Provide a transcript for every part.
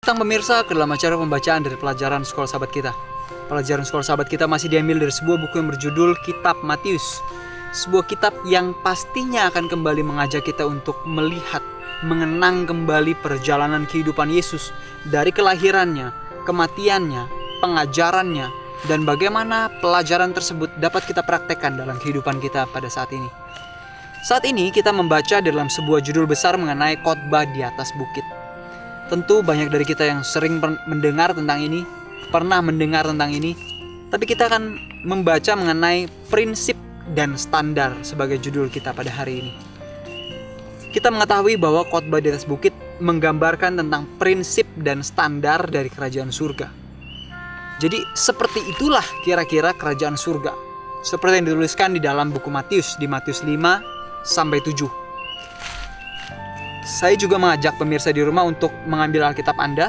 Tentang pemirsa ke dalam acara pembacaan dari pelajaran Sekolah Sahabat Kita. Pelajaran Sekolah Sahabat Kita masih diambil dari sebuah buku yang berjudul Kitab Matius. Sebuah kitab yang pastinya akan kembali mengajak kita untuk melihat, mengenang kembali perjalanan kehidupan Yesus dari kelahirannya, kematiannya, pengajarannya, dan bagaimana pelajaran tersebut dapat kita praktekkan dalam kehidupan kita pada saat ini. Saat ini kita membaca dalam sebuah judul besar mengenai khotbah di atas bukit. Tentu banyak dari kita yang sering mendengar tentang ini, pernah mendengar tentang ini, tapi kita akan membaca mengenai prinsip dan standar sebagai judul kita pada hari ini. Kita mengetahui bahwa khotbah di atas bukit menggambarkan tentang prinsip dan standar dari kerajaan surga. Jadi seperti itulah kira-kira kerajaan surga, seperti yang dituliskan di dalam buku Matius, di Matius 5-7. Saya juga mengajak pemirsa di rumah untuk mengambil Alkitab Anda.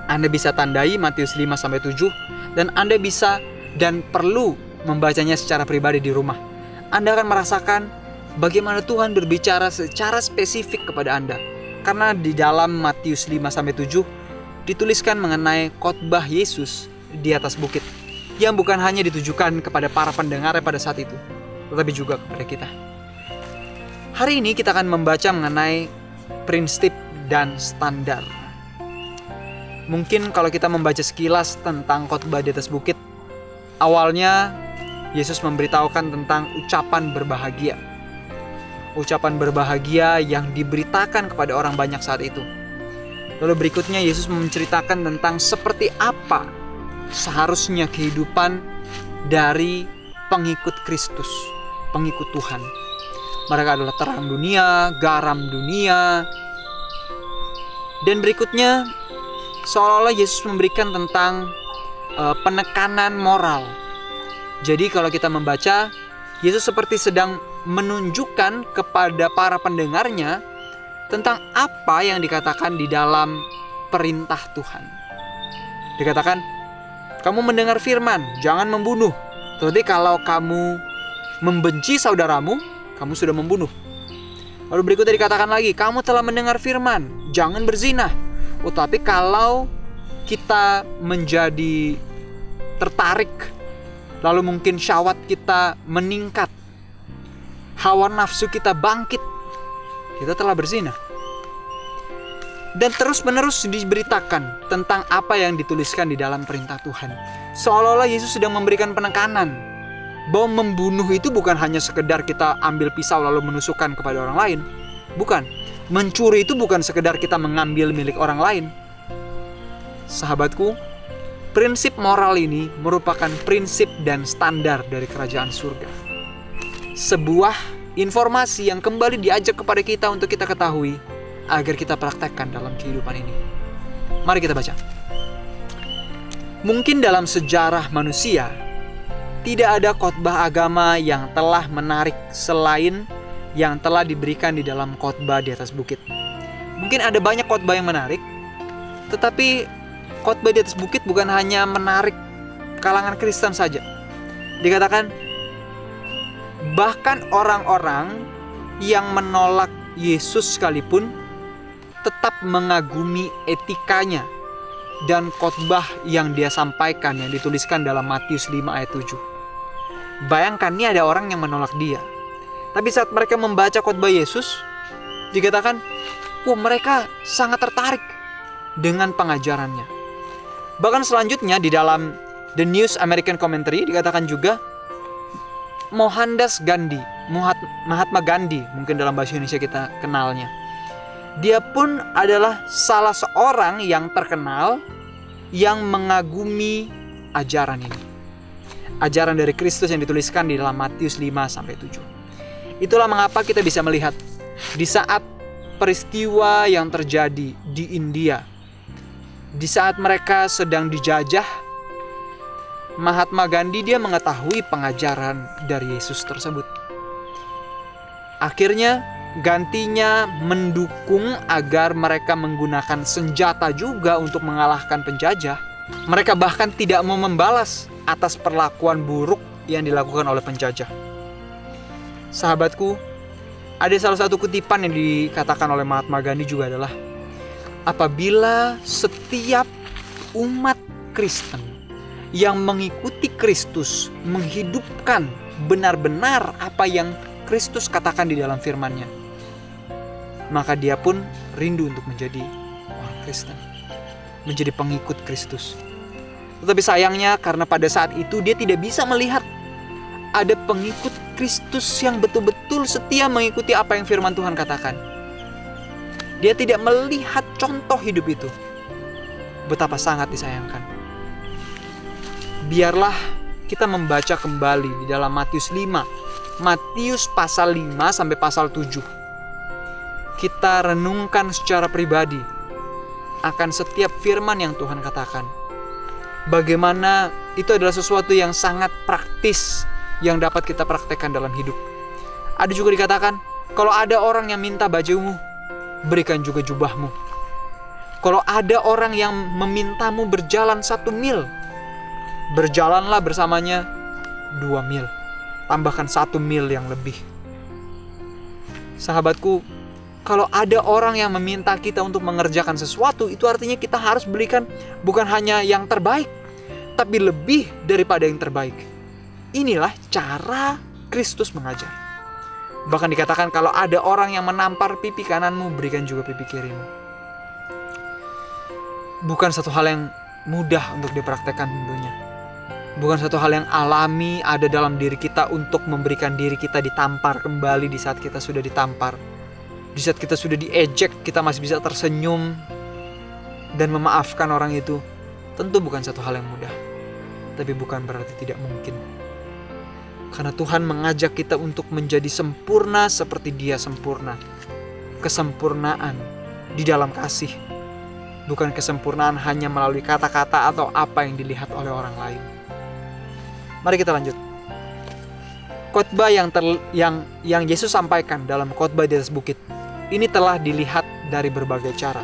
Anda bisa tandai Matius 5-7 dan Anda bisa dan perlu membacanya secara pribadi di rumah. Anda akan merasakan bagaimana Tuhan berbicara secara spesifik kepada Anda. Karena di dalam Matius 5-7 dituliskan mengenai khotbah Yesus di atas bukit, yang bukan hanya ditujukan kepada para pendengar pada saat itu, tetapi juga kepada kita. Hari ini kita akan membaca mengenai prinsip dan standar. Mungkin kalau kita membaca sekilas tentang khotbah di atas bukit, awalnya Yesus memberitahukan tentang ucapan berbahagia. Ucapan berbahagia yang diberitakan kepada orang banyak saat itu. Lalu berikutnya Yesus menceritakan tentang seperti apa seharusnya kehidupan dari pengikut Kristus, pengikut Tuhan. Mereka adalah terang dunia, garam dunia. Dan berikutnya seolah-olah Yesus memberikan tentang penekanan moral. Jadi kalau kita membaca, Yesus seperti sedang menunjukkan kepada para pendengarnya tentang apa yang dikatakan di dalam perintah Tuhan. Dikatakan, kamu mendengar firman, jangan membunuh. Tetapi kalau kamu membenci saudaramu, kamu sudah membunuh. Lalu berikutnya dikatakan lagi, kamu telah mendengar firman, jangan berzina. Tapi kalau kita menjadi tertarik, lalu mungkin syahwat kita meningkat, hawa nafsu kita bangkit, kita telah berzina. Dan terus-menerus diberitakan tentang apa yang dituliskan di dalam perintah Tuhan. Seolah-olah Yesus sedang memberikan penekanan bahwa membunuh itu bukan hanya sekedar kita ambil pisau lalu menusukkan kepada orang lain. Bukan. Mencuri itu bukan sekedar kita mengambil milik orang lain. Sahabatku, prinsip moral ini merupakan prinsip dan standar dari kerajaan surga. Sebuah informasi yang kembali diajak kepada kita untuk kita ketahui agar kita praktekkan dalam kehidupan ini. Mari kita baca. Mungkin dalam sejarah manusia tidak ada khotbah agama yang telah menarik selain yang telah diberikan di dalam khotbah di atas bukit. Mungkin ada banyak khotbah yang menarik, tetapi khotbah di atas bukit bukan hanya menarik kalangan Kristen saja. Dikatakan bahkan orang-orang yang menolak Yesus sekalipun tetap mengagumi etikanya dan khotbah yang dia sampaikan yang dituliskan dalam Matius 5-7. Bayangkan, ini ada orang yang menolak dia. Tapi saat mereka membaca khotbah Yesus, dikatakan, mereka sangat tertarik dengan pengajarannya. Bahkan selanjutnya di dalam The New American Commentary dikatakan juga, Mahatma Gandhi, mungkin dalam bahasa Indonesia kita kenalnya. Dia pun adalah salah seorang yang terkenal yang mengagumi ajaran ini. Ajaran dari Kristus yang dituliskan di dalam Matius 5-7. Itulah mengapa kita bisa melihat di saat peristiwa yang terjadi di India, di saat mereka sedang dijajah, Mahatma Gandhi dia mengetahui pengajaran dari Yesus tersebut. Akhirnya gantinya mendukung agar mereka menggunakan senjata juga untuk mengalahkan penjajah. Mereka bahkan tidak mau membalas atas perlakuan buruk yang dilakukan oleh penjajah. Sahabatku, ada salah satu kutipan yang dikatakan oleh Mahatma Gandhi juga adalah, apabila setiap umat Kristen yang mengikuti Kristus menghidupkan benar-benar apa yang Kristus katakan di dalam firman-Nya, maka dia pun rindu untuk menjadi orang Kristen, menjadi pengikut Kristus. Tetapi sayangnya karena pada saat itu dia tidak bisa melihat ada pengikut Kristus yang betul-betul setia mengikuti apa yang firman Tuhan katakan. Dia tidak melihat contoh hidup itu. Betapa sangat disayangkan. Biarlah kita membaca kembali di dalam Matius 5. Matius pasal 5 sampai pasal 7. Kita renungkan secara pribadi akan setiap firman yang Tuhan katakan. Bagaimana itu adalah sesuatu yang sangat praktis yang dapat kita praktekkan dalam hidup. Ada juga dikatakan, kalau ada orang yang minta bajumu, berikan juga jubahmu. Kalau ada orang yang memintamu berjalan 1 mil, berjalanlah bersamanya 2 mil. Tambahkan 1 mil yang lebih. Sahabatku, kalau ada orang yang meminta kita untuk mengerjakan sesuatu, itu artinya kita harus berikan bukan hanya yang terbaik, tapi lebih daripada yang terbaik. Inilah cara Kristus mengajar. Bahkan dikatakan kalau ada orang yang menampar pipi kananmu, berikan juga pipi kirimu. Bukan satu hal yang mudah untuk dipraktekkan tentunya. Bukan satu hal yang alami ada dalam diri kita untuk memberikan diri kita ditampar kembali di saat kita sudah ditampar. Di saat kita sudah diejek, kita masih bisa tersenyum dan memaafkan orang itu. Tentu bukan satu hal yang mudah. Tapi bukan berarti tidak mungkin. Karena Tuhan mengajak kita untuk menjadi sempurna seperti Dia sempurna. Kesempurnaan di dalam kasih. Bukan kesempurnaan hanya melalui kata-kata atau apa yang dilihat oleh orang lain. Mari kita lanjut. Khotbah yang Yesus sampaikan dalam khotbah di atas bukit ini telah dilihat dari berbagai cara.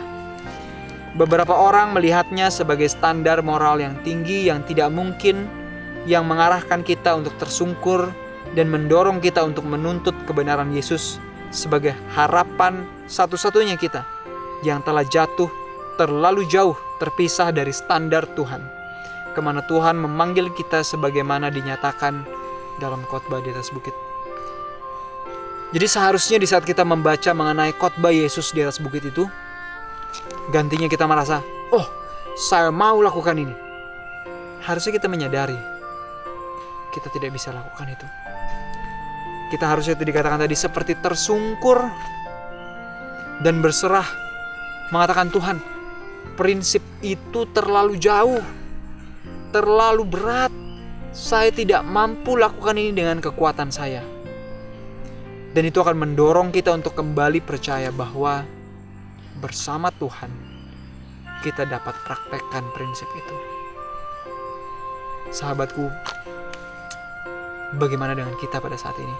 Beberapa orang melihatnya sebagai standar moral yang tinggi yang tidak mungkin, yang mengarahkan kita untuk tersungkur dan mendorong kita untuk menuntut kebenaran Yesus sebagai harapan satu-satunya kita yang telah jatuh terlalu jauh terpisah dari standar Tuhan, kemana Tuhan memanggil kita sebagaimana dinyatakan dalam khotbah di atas bukit. Jadi seharusnya di saat kita membaca mengenai khotbah Yesus di atas bukit itu, gantinya kita merasa, oh saya mau lakukan ini. Harusnya kita menyadari kita tidak bisa lakukan itu. Kita harusnya itu dikatakan tadi seperti tersungkur dan berserah, mengatakan Tuhan, prinsip itu terlalu jauh, terlalu berat. Saya tidak mampu lakukan ini dengan kekuatan saya. Dan itu akan mendorong kita untuk kembali percaya bahwa bersama Tuhan kita dapat praktekkan prinsip itu. Sahabatku, bagaimana dengan kita pada saat ini?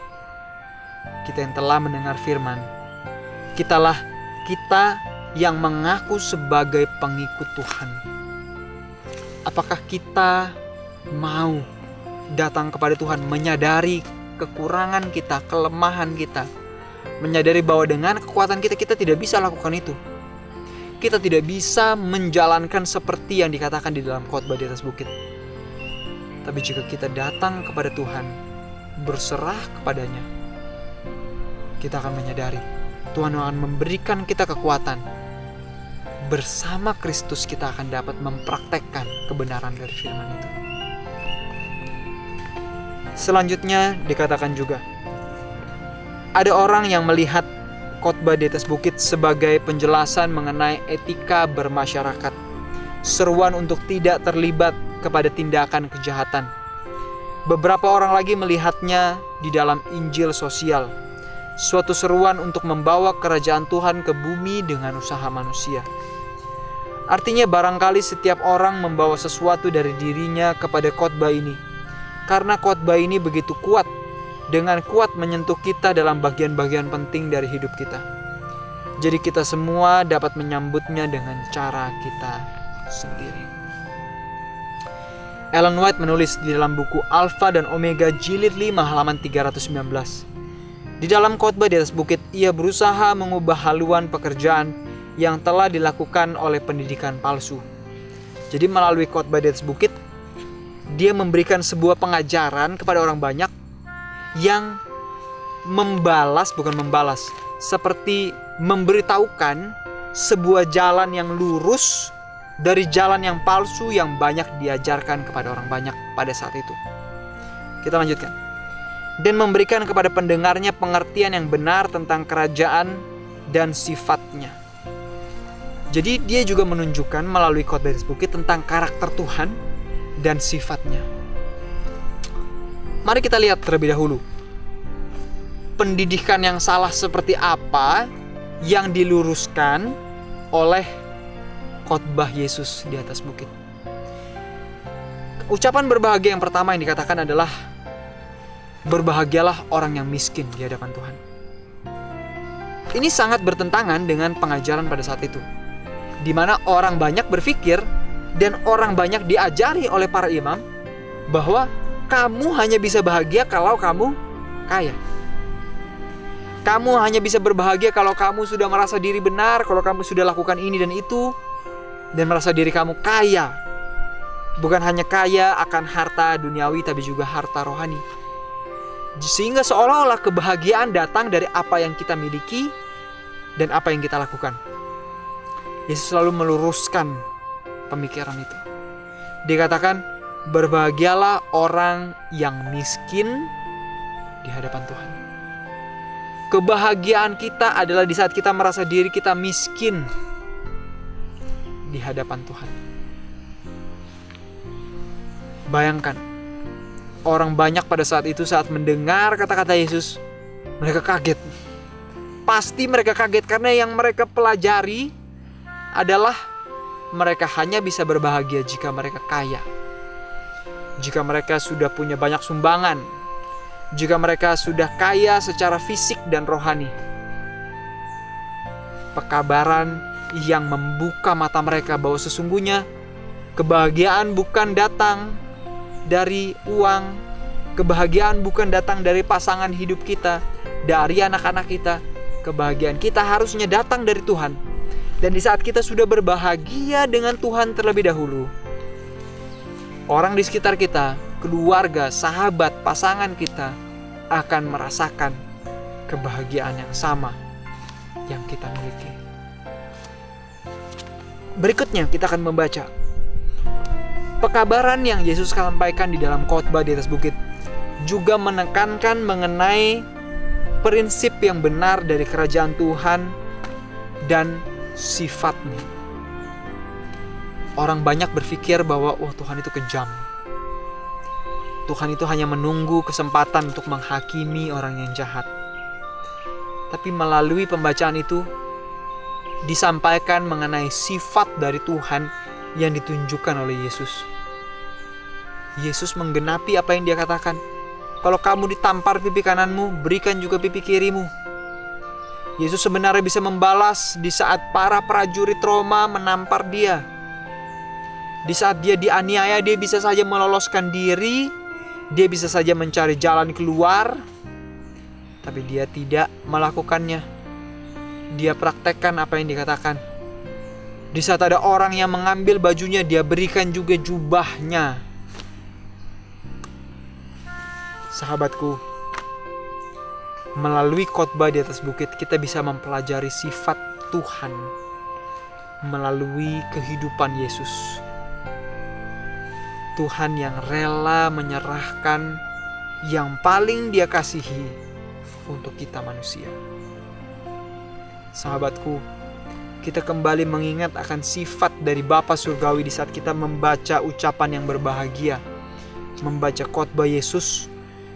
Kita yang telah mendengar firman, kita yang mengaku sebagai pengikut Tuhan. Apakah kita mau datang kepada Tuhan, menyadari kekurangan kita, kelemahan kita, menyadari bahwa dengan kekuatan kita tidak bisa lakukan itu. Kita tidak bisa menjalankan seperti yang dikatakan di dalam khotbah di atas bukit. Tapi jika kita datang kepada Tuhan, berserah kepadanya, kita akan menyadari Tuhan akan memberikan kita kekuatan. Bersama Kristus kita akan dapat mempraktekkan kebenaran dari firman itu. Selanjutnya dikatakan juga, ada orang yang melihat khotbah di atas bukit sebagai penjelasan mengenai etika bermasyarakat, seruan untuk tidak terlibat kepada tindakan kejahatan. Beberapa orang lagi melihatnya di dalam Injil sosial, suatu seruan untuk membawa kerajaan Tuhan ke bumi dengan usaha manusia. Artinya barangkali setiap orang membawa sesuatu dari dirinya kepada khotbah ini, karena khotbah ini begitu kuat, dengan kuat menyentuh kita dalam bagian-bagian penting dari hidup kita. Jadi kita semua dapat menyambutnya dengan cara kita sendiri. Ellen White menulis di dalam buku Alpha dan Omega jilid 5 halaman 319. Di dalam khotbah di atas bukit, ia berusaha mengubah haluan pekerjaan yang telah dilakukan oleh pendidikan palsu. Jadi melalui khotbah di atas bukit, dia memberikan sebuah pengajaran kepada orang banyak yang seperti memberitahukan sebuah jalan yang lurus dari jalan yang palsu yang banyak diajarkan kepada orang banyak pada saat itu. Kita lanjutkan. Dan memberikan kepada pendengarnya pengertian yang benar tentang kerajaan dan sifatnya. Jadi dia juga menunjukkan melalui khotbah di atas bukit tentang karakter Tuhan dan sifatnya. Mari kita lihat terlebih dahulu pendidikan yang salah seperti apa yang diluruskan oleh khotbah Yesus di atas bukit. Ucapan berbahagia yang pertama yang dikatakan adalah berbahagialah orang yang miskin di hadapan Tuhan. Ini sangat bertentangan dengan pengajaran pada saat itu, di mana orang banyak berpikir dan orang banyak diajari oleh para imam bahwa kamu hanya bisa bahagia kalau kamu kaya. Kamu hanya bisa berbahagia kalau kamu sudah merasa diri benar, kalau kamu sudah lakukan ini dan itu, dan merasa diri kamu kaya. Bukan hanya kaya akan harta duniawi, tapi juga harta rohani. Sehingga seolah-olah kebahagiaan datang dari apa yang kita miliki dan apa yang kita lakukan. Yesus selalu meluruskan pemikiran itu. Dikatakan, berbahagialah orang yang miskin di hadapan Tuhan. Kebahagiaan kita adalah di saat kita merasa diri kita miskin di hadapan Tuhan. Bayangkan, orang banyak pada saat itu saat mendengar kata-kata Yesus, mereka kaget. Pasti mereka kaget karena yang mereka pelajari adalah mereka hanya bisa berbahagia jika mereka kaya. Jika mereka sudah punya banyak sumbangan, jika mereka sudah kaya secara fisik dan rohani. Pekabaran yang membuka mata mereka bahwa sesungguhnya kebahagiaan bukan datang dari uang, kebahagiaan bukan datang dari pasangan hidup kita, dari anak-anak kita. Kebahagiaan kita harusnya datang dari Tuhan. Dan di saat kita sudah berbahagia dengan Tuhan terlebih dahulu, orang di sekitar kita, keluarga, sahabat, pasangan kita akan merasakan kebahagiaan yang sama yang kita miliki. Berikutnya kita akan membaca pekabaran yang Yesus sampaikan di dalam khotbah di atas bukit juga menekankan mengenai prinsip yang benar dari kerajaan Tuhan dan sifatnya. Orang banyak berpikir bahwa Tuhan itu kejam. Tuhan itu hanya menunggu kesempatan untuk menghakimi orang yang jahat. Tapi melalui pembacaan itu disampaikan mengenai sifat dari Tuhan yang ditunjukkan oleh Yesus. Yesus menggenapi apa yang dia katakan. Kalau kamu ditampar pipi kananmu, berikan juga pipi kirimu. Yesus sebenarnya bisa membalas di saat para prajurit Roma menampar dia. Di saat dia dianiaya, dia bisa saja meloloskan diri. Dia bisa saja mencari jalan keluar. Tapi dia tidak melakukannya. Dia praktekkan apa yang dikatakan. Di saat ada orang yang mengambil bajunya, dia berikan juga jubahnya. Sahabatku, melalui khotbah di atas bukit kita bisa mempelajari sifat Tuhan melalui kehidupan Yesus. Tuhan yang rela menyerahkan yang paling dia kasihi untuk kita manusia. Sahabatku, kita kembali mengingat akan sifat dari Bapa Surgawi di saat kita membaca ucapan yang berbahagia, membaca khotbah Yesus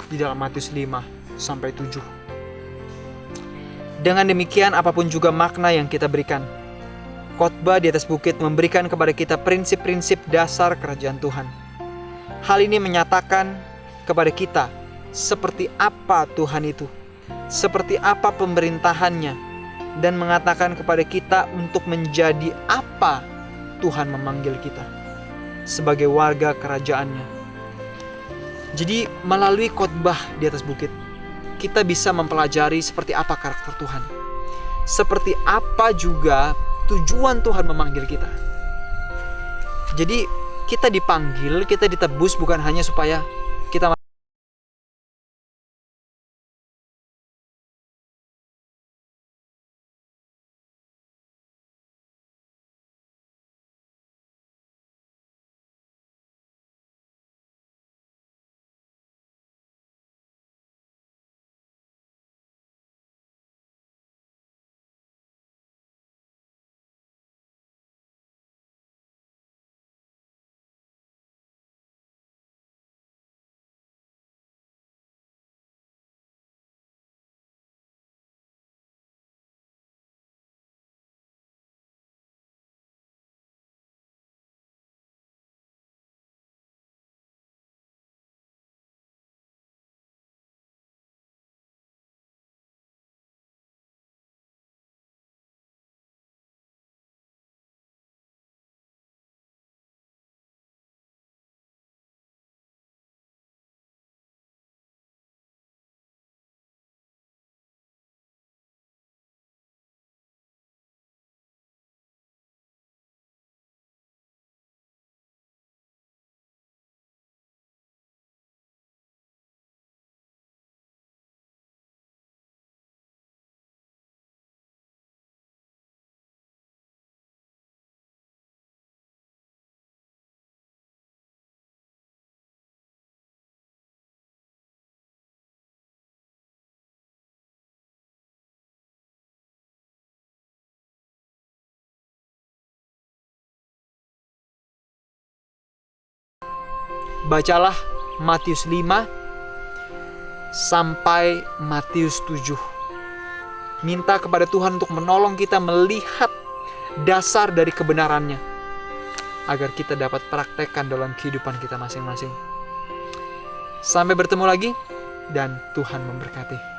di dalam Matius 5-7. Dengan demikian, apapun juga makna yang kita berikan, khotbah di atas bukit memberikan kepada kita prinsip-prinsip dasar kerajaan Tuhan. Hal ini menyatakan kepada kita seperti apa Tuhan itu, seperti apa pemerintahannya, dan mengatakan kepada kita untuk menjadi apa Tuhan memanggil kita sebagai warga kerajaannya. Jadi melalui khotbah di atas bukit, kita bisa mempelajari seperti apa karakter Tuhan. Seperti apa juga tujuan Tuhan memanggil kita. Jadi kita dipanggil, kita ditebus bukan hanya supaya kita bacalah Matius 5 sampai Matius 7. Minta kepada Tuhan untuk menolong kita melihat dasar dari kebenarannya, agar kita dapat praktekkan dalam kehidupan kita masing-masing. Sampai bertemu lagi, dan Tuhan memberkati.